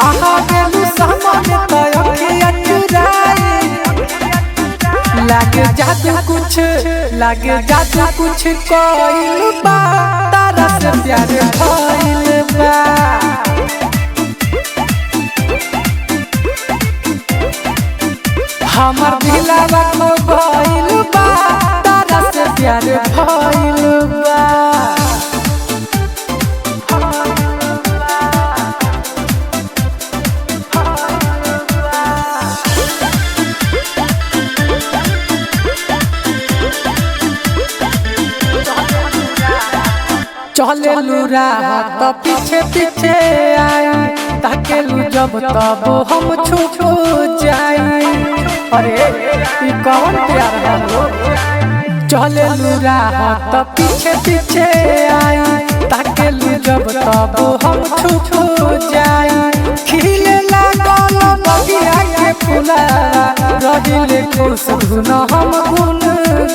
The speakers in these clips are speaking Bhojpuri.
आहा गेलू सामने तो अखियाँ चुराई। लागे जादू कुछ कोइल बा, तारा से प्यार भइल बा। हमर दिलवा खो गइल बा, तारा से प्यार भइल बा। चलेलू राह तो पीछे पीछे आई, ताकेलू जब तब हम छुप जाई। अरे ई कौन प्यार है? चलेलू राह तो पीछे पीछे आई, ताकेलू जब तब हम छुप जाई। खिले लागल बगिया के फूला, रहिले खुश धुन हम गुन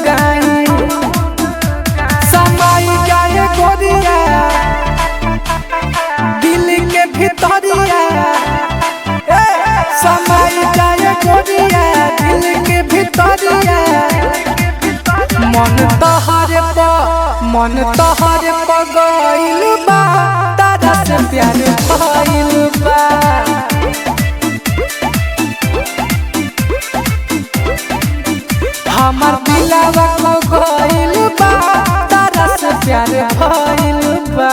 गाई। गोरिया दिल के भितरिया, समय जाए गोरिया दिल के भितरिया। मन तोहरे पर गइल बा, तारा से प्यार भइल बा। हमर दिलवा खो गइल बा, तारा से प्यार भइल बा।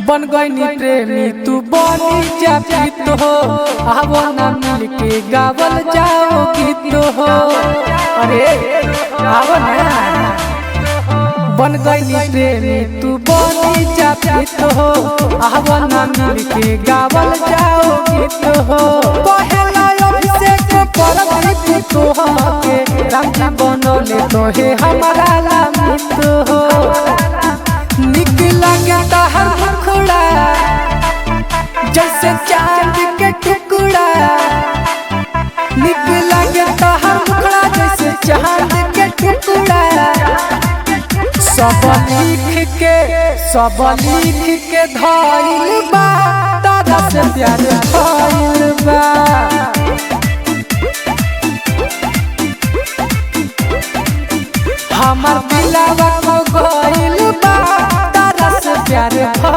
बन गईनी प्रेमी तू बनी जा प्रीत हो, आवो ना मिल के गावल जाओ गीत हो। अरे आवो ना। बन गईनी प्रेमी तू बनी जा प्रीत हो, आवो ना मिल के गावल जाओ गीत हो। पहला अभिषेक परम तो के राम जी बनले तो हे हमारा लामित हो। निकला गया हर मुखड़ा जैसे चांद के टुकड़ा, निकला गया हर मुखड़ा जैसे चांद के टुकड़ा। सब लिख के धइल बा, तारा से प्यार भइल बा। हमर दिलवा खो गइल बा, तारा से प्यार भइल बा।